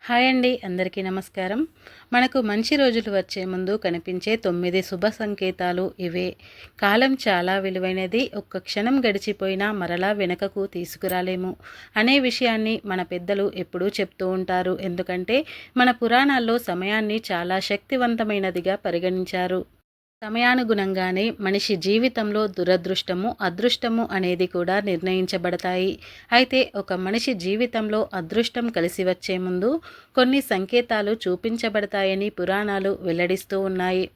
Hi అండి, అందరికీ నమస్కారం. మనకు మంచి రోజులు వచ్చే ముందు కనిపించే 9 శుభ సంకేతాలు ఇవే. కాలం చాలా విలువైనది, ఒక్క క్షణం గడిచిపోయినా మరలా వెనకకు తీసుకురాలేము అనే విషయాన్ని మన పెద్దలు ఎప్పుడూ చెప్తూ ఉంటారు. ఎందుకంటే మన పురాణాల్లో సమయాన్ని చాలా శక్తివంతమైనదిగా పరిగణించారు. సమయానుగుణంగానే మనిషి జీవితంలో దురదృష్టము, అదృష్టము అనేది కూడా నిర్ణయించబడతాయి. అయితే ఒక మనిషి జీవితంలో అదృష్టం కలిసి వచ్చే ముందు కొన్ని సంకేతాలు చూపించబడతాయని పురాణాలు వెల్లడిస్తూ ఉన్నాయి.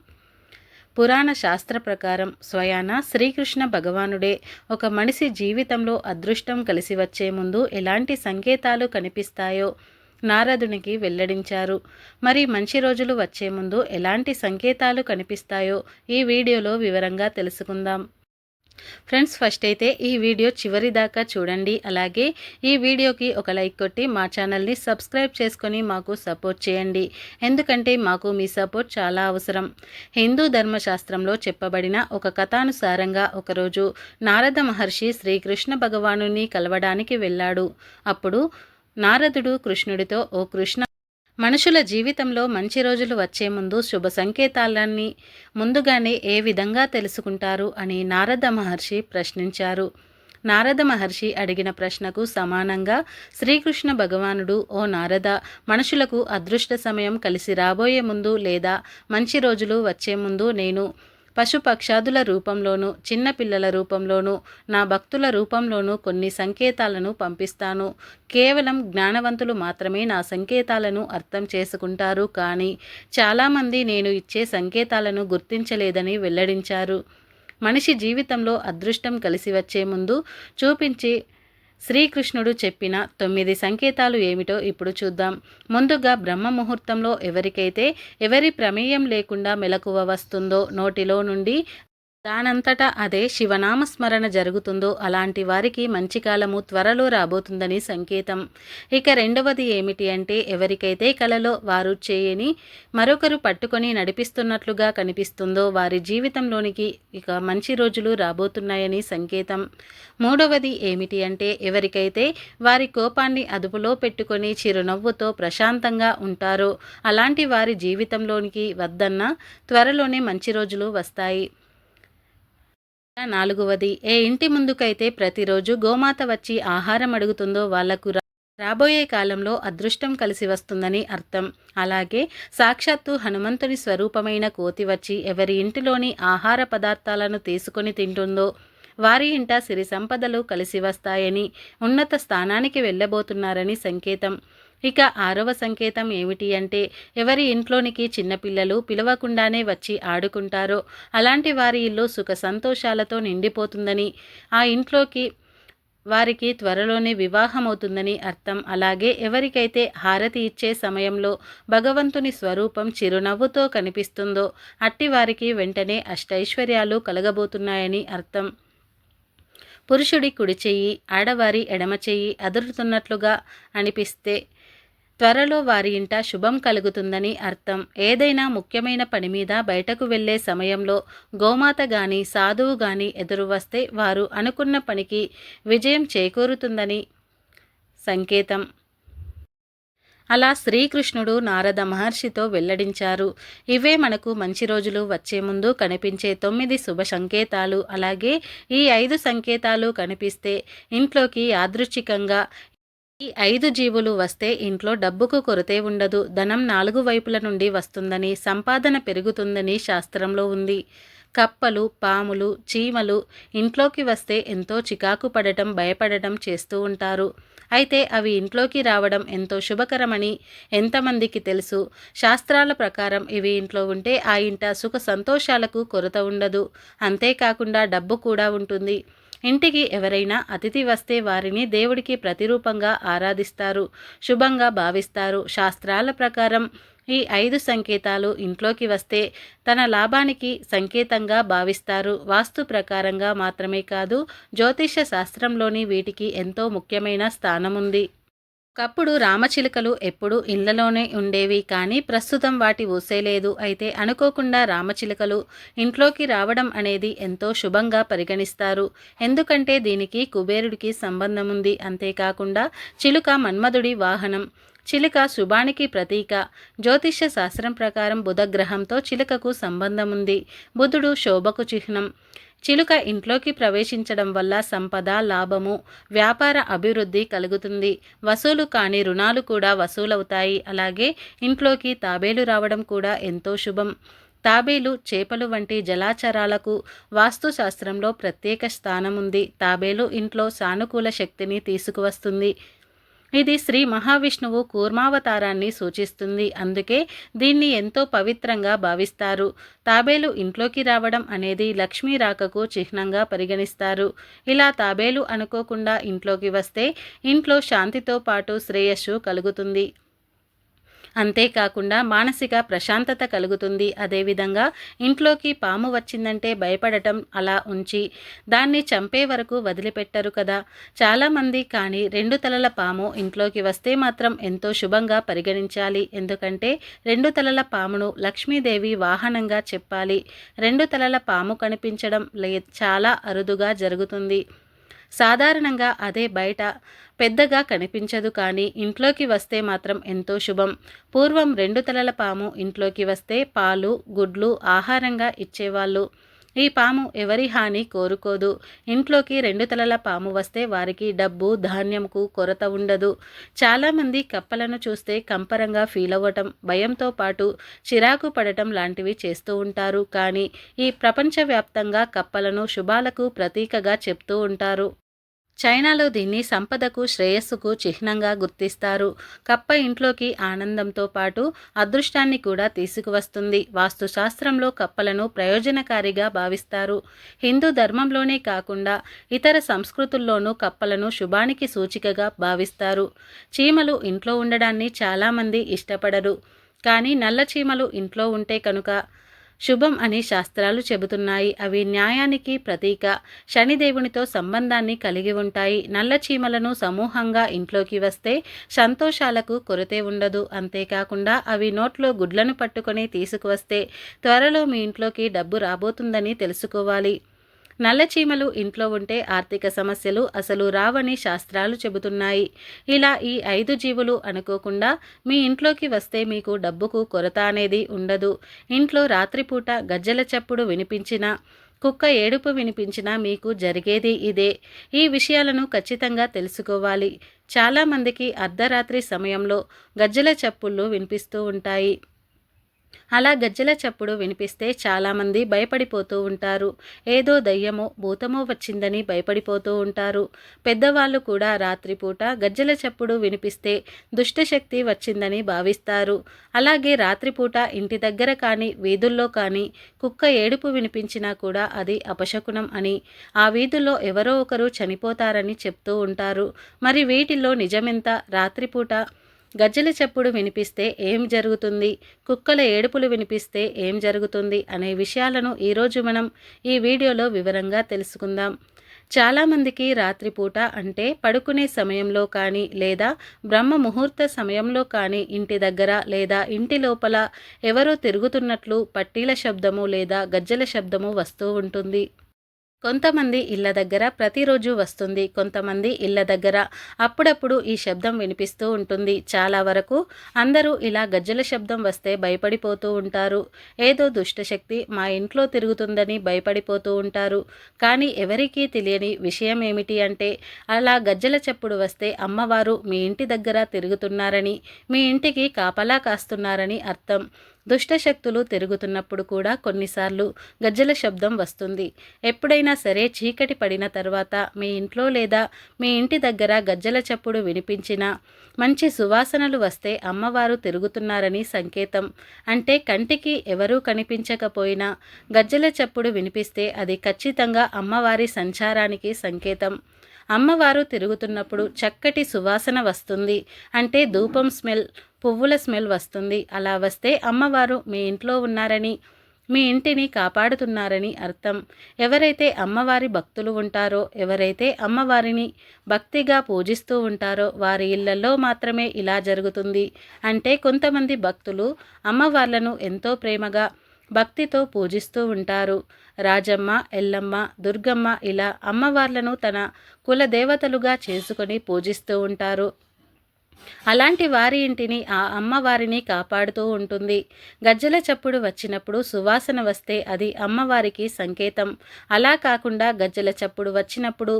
పురాణ శాస్త్ర ప్రకారం స్వయాన శ్రీకృష్ణ భగవానుడే ఒక మనిషి జీవితంలో అదృష్టం కలిసి వచ్చే ముందు ఎలాంటి సంకేతాలు కనిపిస్తాయో నారదునికి వెల్లడించారు. మరి మంచి రోజులు వచ్చే ముందు ఎలాంటి సంకేతాలు కనిపిస్తాయో ఈ వీడియోలో వివరంగా తెలుసుకుందాం. ఫ్రెండ్స్, ఫస్ట్ అయితే ఈ వీడియో చివరి దాకా చూడండి. అలాగే ఈ వీడియోకి ఒక లైక్ కొట్టి మా ఛానల్ని సబ్స్క్రైబ్ చేసుకొని మాకు సపోర్ట్ చేయండి. ఎందుకంటే మాకు మీ సపోర్ట్ చాలా అవసరం. హిందూ ధర్మశాస్త్రంలో చెప్పబడిన ఒక కథానుసారంగా ఒకరోజు నారద మహర్షి శ్రీకృష్ణ భగవానుని కలవడానికి వెళ్ళాడు. అప్పుడు నారదుడు కృష్ణుడితో, ఓ కృష్ణ, మనుషుల జీవితంలో మంచి రోజులు వచ్చే ముందు శుభ సంకేతాలన్నీ ముందుగానే ఏ విధంగా తెలుసుకుంటారు అని నారద మహర్షి ప్రశ్నించారు. నారద మహర్షి అడిగిన ప్రశ్నకు సమానంగా శ్రీకృష్ణ భగవానుడు, ఓ నారద, మనుషులకు అదృష్ట సమయం కలిసి రాబోయే ముందు లేదా మంచి రోజులు వచ్చే ముందు నేను పశుపక్షాదుల రూపంలోనూ చిన్నపిల్లల రూపంలోనూ నా భక్తుల రూపంలోనూ కొన్ని సంకేతాలను పంపిస్తాను. కేవలం జ్ఞానవంతులు మాత్రమే నా సంకేతాలను అర్థం చేసుకుంటారు. కానీ చాలామంది నేను ఇచ్చే సంకేతాలను గుర్తించలేదని వెల్లడించారు. మనిషి జీవితంలో అదృష్టం కలిసి వచ్చే ముందు చూపించి శ్రీకృష్ణుడు చెప్పిన 9 సంకేతాలు ఏమిటో ఇప్పుడు చూద్దాం. ముందుగా బ్రహ్మ ముహూర్తంలో ఎవరి ప్రమేయం లేకుండా మెలకువ వస్తుందో, నోటిలో నుండి దానంతటా అదే శివనామస్మరణ జరుగుతుందో అలాంటి వారికి మంచి కాలము త్వరలో రాబోతుందని సంకేతం. ఇక రెండవది ఏమిటి అంటే, ఎవరికైతే కలలో వారు చేయని మరొకరు పట్టుకొని నడిపిస్తున్నట్లుగా కనిపిస్తుందో వారి జీవితంలోనికి ఇక మంచి రోజులు రాబోతున్నాయని సంకేతం. మూడవది ఏమిటి అంటే, ఎవరికైతే వారి కోపాన్ని అదుపులో పెట్టుకొని చిరునవ్వుతో ప్రశాంతంగా ఉంటారో అలాంటి వారి జీవితంలోనికి వద్దన్న త్వరలోనే మంచి రోజులు వస్తాయి. నాలుగవది, ఏ ఇంటి ముందుకైతే ప్రతిరోజు గోమాత వచ్చి ఆహారం అడుగుతుందో వాళ్లకు రాబోయే కాలంలో అదృష్టం కలిసి వస్తుందని అర్థం. అలాగే సాక్షాత్తు హనుమంతుని స్వరూపమైన కోతి వచ్చి ఎవరి ఇంటిలోని ఆహార పదార్థాలను తీసుకొని తింటుందో వారి ఇంట సిరి సంపదలు కలిసి వస్తాయని, ఉన్నత స్థానానికి వెళ్ళబోతున్నారని సంకేతం. ఇక ఆరవ సంకేతం ఏమిటి అంటే, ఎవరి ఇంట్లోనికి చిన్నపిల్లలు పిలవకుండానే వచ్చి ఆడుకుంటారో అలాంటి వారి ఇల్లు సుఖ సంతోషాలతో నిండిపోతుందని, ఆ ఇంట్లోకి వారికి త్వరలోనే వివాహమవుతుందని అర్థం. అలాగే ఎవరికైతే హారతి ఇచ్చే సమయంలో భగవంతుని స్వరూపం చిరునవ్వుతో కనిపిస్తుందో అట్టి వారికి వెంటనే అష్టైశ్వర్యాలు కలగబోతున్నాయని అర్థం. పురుషుడి కుడి చెయ్యి, ఆడవారి ఎడమ చెయ్యి అదురుతున్నట్లుగా అనిపిస్తే త్వరలో వారి ఇంట శుభం కలుగుతుందని అర్థం. ఏదైనా ముఖ్యమైన పని మీద బయటకు వెళ్లే సమయంలో గోమాత గాని సాధువు గాని ఎదురు వస్తే వారు అనుకున్న పనికి విజయం చేకూరుతుందని సంకేతం. అలా శ్రీకృష్ణుడు నారద మహర్షితో వెల్లడించారు. ఇవే మనకు మంచి రోజులు వచ్చే ముందు కనిపించే 9 శుభ సంకేతాలు. అలాగే ఈ 5 సంకేతాలు కనిపిస్తే ఇంట్లోకి యాదృచ్ఛికంగా ఈ 5 జీవులు వస్తే ఇంట్లో డబ్బుకు కొరతే ఉండదు, ధనం 4 వైపుల నుండి వస్తుందని, సంపాదన పెరుగుతుందని శాస్త్రంలో ఉంది. కప్పలు, పాములు, చీమలు ఇంట్లోకి వస్తే ఎంతో చికాకు పడటం, భయపడటం చేస్తూ ఉంటారు. అయితే అవి ఇంట్లోకి రావడం ఎంతో శుభకరమని ఎంతమందికి తెలుసు? శాస్త్రాల ప్రకారం ఇవి ఇంట్లో ఉంటే ఆ ఇంట సుఖ సంతోషాలకు కొరత ఉండదు. అంతేకాకుండా డబ్బు కూడా ఉంటుంది. ఇంటికి ఎవరైనా అతిథి వస్తే వారిని దేవుడికి ప్రతిరూపంగా ఆరాధిస్తారు, శుభంగా భావిస్తారు. శాస్త్రాల ప్రకారం ఈ 5 సంకేతాలు ఇంట్లోకి వస్తే తన లాభానికి సంకేతంగా భావిస్తారు. వాస్తు ప్రకారంగా మాత్రమే కాదు, జ్యోతిష శాస్త్రంలోని వీటికి ఎంతో ముఖ్యమైన స్థానముంది. ఒకప్పుడు రామచిలుకలు ఎప్పుడూ ఇళ్లలోనే ఉండేవి, కానీ ప్రస్తుతం వాటి ఊసే లేదు. అయితే అనుకోకుండా రామచిలుకలు ఇంట్లోకి రావడం అనేది ఎంతో శుభంగా పరిగణిస్తారు. ఎందుకంటే దీనికి కుబేరుడికి సంబంధం ఉంది. అంతేకాకుండా చిలుక మన్మధుడి వాహనం. చిలుక శుభానికి ప్రతీక. జ్యోతిష్య శాస్త్రం ప్రకారం బుధగ్రహంతో చిలుకకు సంబంధం ఉంది. బుధుడు శోభకు చిహ్నం. చిలుక ఇంట్లోకి ప్రవేశించడం వల్ల సంపద, లాభము, వ్యాపార అభివృద్ధి కలుగుతుంది. వసూలు కాని రుణాలు కూడా వసూలవుతాయి. అలాగే ఇంట్లోకి తాబేలు రావడం కూడా ఎంతో శుభం. తాబేలు, చేపలు వంటి జలాచరాలకు వాస్తుశాస్త్రంలో ప్రత్యేక స్థానం ఉంది. తాబేలు ఇంట్లో సానుకూల శక్తిని తీసుకువస్తుంది. ఇది శ్రీ మహావిష్ణువు కూర్మావతారాన్ని సూచిస్తుంది. అందుకే దీన్ని ఎంతో పవిత్రంగా భావిస్తారు. తాబేలు ఇంట్లోకి రావడం అనేది లక్ష్మీ రాకకు చిహ్నంగా పరిగణిస్తారు. ఇలా తాబేలు అనుకోకుండా ఇంట్లోకి వస్తే ఇంట్లో శాంతితో పాటు శ్రేయస్సు కలుగుతుంది. అంతేకాకుండా మానసిక ప్రశాంతత కలుగుతుంది. అదేవిధంగా ఇంట్లోకి పాము వచ్చిందంటే భయపడటం అలా ఉంచి దాన్ని చంపే వరకు వదిలిపెట్టరు కదా చాలామంది. కానీ 2 తలల పాము ఇంట్లోకి వస్తే మాత్రం ఎంతో శుభంగా పరిగణించాలి. ఎందుకంటే 2 తలల పామును లక్ష్మీదేవి వాహనంగా చెప్పాలి. 2 తలల పాము కనిపించడం చాలా అరుదుగా జరుగుతుంది. సాధారణంగా అదే బయట పెద్దగా కనిపించదు, కానీ ఇంట్లోకి వస్తే మాత్రం ఎంతో శుభం. పూర్వం 2 తలల పాము ఇంట్లోకి వస్తే పాలు, గుడ్లు ఆహారంగా ఇచ్చేవాళ్ళు. ఈ పాము ఎవరి హాని కోరుకోదు. ఇంట్లోకి 2 తలల పాము వస్తే వారికి డబ్బు, ధాన్యంకు కొరత ఉండదు. చాలామంది కప్పలను చూస్తే కంపరంగా ఫీల్ అవ్వటం, భయంతో పాటు చిరాకు పడటం లాంటివి చేస్తూ ఉంటారు. కానీ ఈ ప్రపంచవ్యాప్తంగా కప్పలను శుభాలకు ప్రతీకగా చెప్తూ ఉంటారు. చైనాలో దీన్ని సంపదకు, శ్రేయస్సుకు చిహ్నంగా గుర్తిస్తారు. కప్ప ఇంట్లోకి ఆనందంతో పాటు అదృష్టాన్ని కూడా తీసుకువస్తుంది. వాస్తుశాస్త్రంలో కప్పలను ప్రయోజనకారిగా భావిస్తారు. హిందూ ధర్మంలోనే కాకుండా ఇతర సంస్కృతుల్లోనూ కప్పలను శుభానికి సూచికగా భావిస్తారు. చీమలు ఇంట్లో ఉండడాన్ని చాలామంది ఇష్టపడరు. కానీ నల్ల చీమలు ఇంట్లో ఉంటే కనుక శుభం అని శాస్త్రాలు చెబుతున్నాయి. అవి న్యాయానికి ప్రతీక, శనిదేవునితో సంబంధాన్ని కలిగి ఉంటాయి. నల్ల చీమలను సమూహంగా ఇంట్లోకి వస్తే సంతోషాలకు కొరతే ఉండదు. అంతేకాకుండా అవి నోట్లో గుడ్లను పట్టుకొని తీసుకువస్తే త్వరలో మీ ఇంట్లోకి డబ్బు రాబోతుందని తెలుసుకోవాలి. నల్ల చీమలు ఇంట్లో ఉంటే ఆర్థిక సమస్యలు అసలు రావని శాస్త్రాలు చెబుతున్నాయి. ఇలా ఈ 5 జీవులు అనుకోకుండా మీ ఇంట్లోకి వస్తే మీకు డబ్బుకు కొరత అనేది ఉండదు. ఇంట్లో రాత్రిపూట గజ్జెల చప్పుడు వినిపించినా, కుక్క ఏడుపు వినిపించినా మీకు జరిగేది ఇదే. ఈ విషయాలను ఖచ్చితంగా తెలుసుకోవాలి. చాలామందికి అర్ధరాత్రి సమయంలో గజ్జెల చప్పుళ్ళు వినిపిస్తూ ఉంటాయి. అలా గజ్జెల చప్పుడు వినిపిస్తే చాలామంది భయపడిపోతూ ఉంటారు. ఏదో దయ్యమో, భూతమో వచ్చిందని భయపడిపోతూ ఉంటారు. పెద్దవాళ్ళు కూడా రాత్రిపూట గజ్జెల చప్పుడు వినిపిస్తే దుష్టశక్తి వచ్చిందని భావిస్తారు. అలాగే రాత్రిపూట ఇంటి దగ్గర కానీ, వీధుల్లో కానీ కుక్క ఏడుపు వినిపించినా కూడా అది అపశకునం అని, ఆ వీధుల్లో ఎవరో ఒకరు చనిపోతారని చెప్తూ ఉంటారు. మరి వీటిల్లో నిజమెంత? రాత్రిపూట గజ్జెల చప్పుడు వినిపిస్తే ఏం జరుగుతుంది, కుక్కల ఏడుపులు వినిపిస్తే ఏం జరుగుతుంది అనే విషయాలను ఈరోజు మనం ఈ వీడియోలో వివరంగా తెలుసుకుందాం. చాలామందికి రాత్రిపూట అంటే పడుకునే సమయంలో కానీ లేదా బ్రహ్మ ముహూర్త సమయంలో కానీ ఇంటి దగ్గర లేదా ఇంటి లోపల ఎవరో తిరుగుతున్నట్లు పట్టీల శబ్దము లేదా గజ్జెల శబ్దము వస్తూ ఉంటుంది. కొంతమంది ఇళ్ల దగ్గర ప్రతిరోజు వస్తుంది. కొంతమంది ఇళ్ల దగ్గర అప్పుడప్పుడు ఈ శబ్దం వినిపిస్తూ ఉంటుంది. చాలా వరకు అందరూ ఇలా గజ్జెల శబ్దం వస్తే భయపడిపోతూ ఉంటారు. ఏదో దుష్టశక్తి మా ఇంట్లో తిరుగుతుందని భయపడిపోతూ ఉంటారు. కానీ ఎవరికీ తెలియని విషయం ఏమిటి అంటే, అలా గజ్జెల చప్పుడు వస్తే అమ్మవారు మీ ఇంటి దగ్గర తిరుగుతున్నారని, మీ ఇంటికి కాపలా కాస్తున్నారని అర్థం. దుష్టశక్తులు తిరుగుతున్నప్పుడు కూడా కొన్నిసార్లు గజ్జెల శబ్దం వస్తుంది. ఎప్పుడైనా సరే చీకటి పడిన తర్వాత మీ ఇంట్లో లేదా మీ ఇంటి దగ్గర గజ్జెల చప్పుడు వినిపించినా, మంచి సువాసనలు వస్తే అమ్మవారు తిరుగుతున్నారని సంకేతం. అంటే కంటికి ఎవరూ కనిపించకపోయినా గజ్జెల చప్పుడు వినిపిస్తే అది ఖచ్చితంగా అమ్మవారి సంచారానికి సంకేతం. అమ్మవారు తిరుగుతున్నప్పుడు చక్కటి సువాసన వస్తుంది. అంటే ధూపం స్మెల్, పువ్వుల స్మెల్ వస్తుంది. అలా వస్తే అమ్మవారు మీ ఇంట్లో ఉన్నారని, మీ ఇంటిని కాపాడుతున్నారని అర్థం. ఎవరైతే అమ్మవారి భక్తులు ఉంటారో, ఎవరైతే అమ్మవారిని భక్తిగా పూజిస్తూ ఉంటారో వారి ఇళ్లలో మాత్రమే ఇలా జరుగుతుంది. అంటే కొంతమంది భక్తులు అమ్మవార్లను ఎంతో ప్రేమగా, భక్తితో పూజిస్తూ ఉంటారు. రాజమ్మ, ఎల్లమ్మ, దుర్గమ్మ ఇలా అమ్మవార్లను తన కుల దేవతలుగా చేసుకొని పూజిస్తూ ఉంటారు. అలాంటి వారి ఇంటిని ఆ అమ్మవారిని కాపాడుతూ ఉంటుంది. గజ్జెల చప్పుడు వచ్చినప్పుడు సువాసన వస్తే అది అమ్మవారికి సంకేతం. అలా కాకుండా గజ్జెల చప్పుడు వచ్చినప్పుడు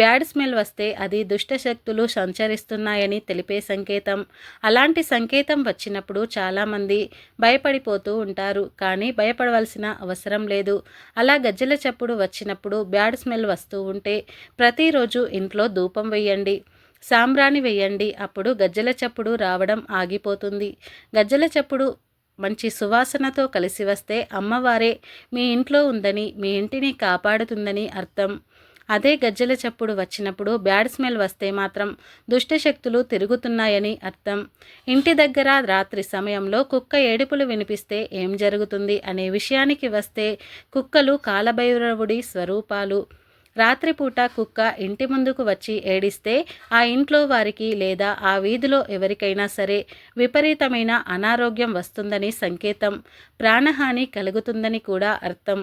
బ్యాడ్ స్మెల్ వస్తే అది దుష్టశక్తులు సంచరిస్తున్నాయని తెలిపే సంకేతం. అలాంటి సంకేతం వచ్చినప్పుడు చాలామంది భయపడిపోతూ ఉంటారు. కానీ భయపడవలసిన అవసరం లేదు. అలా గజ్జెల చప్పుడు వచ్చినప్పుడు బ్యాడ్ స్మెల్ వస్తూ ఉంటే ప్రతిరోజు ఇంట్లో ధూపం వేయండి, సాంబ్రాణి వేయండి. అప్పుడు గజ్జెల చప్పుడు రావడం ఆగిపోతుంది. గజ్జెల చప్పుడు మంచి సువాసనతో కలిసి వస్తే అమ్మవారే మీ ఇంట్లో ఉందని, మీ ఇంటిని కాపాడుతుందని అర్థం. అదే గజ్జెల చప్పుడు వచ్చినప్పుడు బ్యాడ్ స్మెల్ వస్తే మాత్రం దుష్టశక్తులు తిరుగుతున్నాయని అర్థం. ఇంటి దగ్గర రాత్రి సమయంలో కుక్క ఏడుపులు వినిపిస్తే ఏం జరుగుతుంది అనే విషయానికి వస్తే కుక్కలు కాలభైరవుడి స్వరూపాలు. రాత్రిపూట కుక్క ఇంటి ముందుకు వచ్చి ఏడిస్తే ఆ ఇంట్లో వారికి లేదా ఆ వీధిలో ఎవరికైనా సరే విపరీతమైన అనారోగ్యం వస్తుందని సంకేతం, ప్రాణహాని కలుగుతుందని కూడా అర్థం.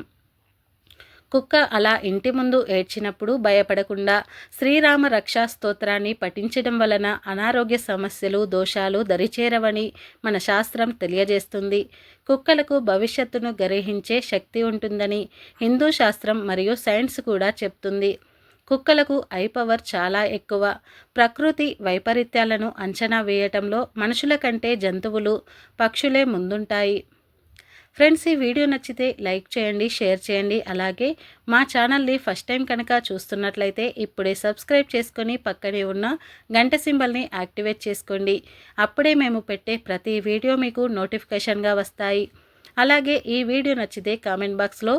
కుక్క అలా ఇంటి ముందు ఏడ్చినప్పుడు భయపడకుండా శ్రీరామ రక్షా స్తోత్రాన్ని పఠించడం వలన అనారోగ్య సమస్యలు, దోషాలు దరిచేరవని మన శాస్త్రం తెలియజేస్తుంది. కుక్కలకు భవిష్యత్తును గ్రహించే శక్తి ఉంటుందని హిందూ శాస్త్రం మరియు సైన్స్ కూడా చెప్తుంది. కుక్కలకు ఐ పవర్ చాలా ఎక్కువ. ప్రకృతి వైపరీత్యాలను అంచనా వేయటంలో మనుషుల కంటే జంతువులు, పక్షులే ముందుంటాయి. ఫ్రెండ్స్, ఈ వీడియో నచ్చితే లైక్ చేయండి, షేర్ చేయండి. అలాగే మా ఛానల్ని ఫస్ట్ టైం కనుక చూస్తున్నట్లయితే ఇప్పుడే సబ్స్క్రైబ్ చేసుకొని పక్కనే ఉన్న గంట సింబల్ని యాక్టివేట్ చేసుకోండి. అప్పుడే మేము పెట్టే ప్రతి వీడియో మీకు నోటిఫికేషన్గా వస్తాయి. అలాగే ఈ వీడియో నచ్చితే కామెంట్ బాక్స్లో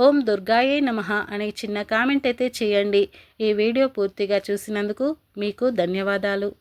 ఓం దుర్గాయే నమః అనే చిన్న కామెంట్ అయితే చేయండి. ఈ వీడియో పూర్తిగా చూసినందుకు మీకు ధన్యవాదాలు.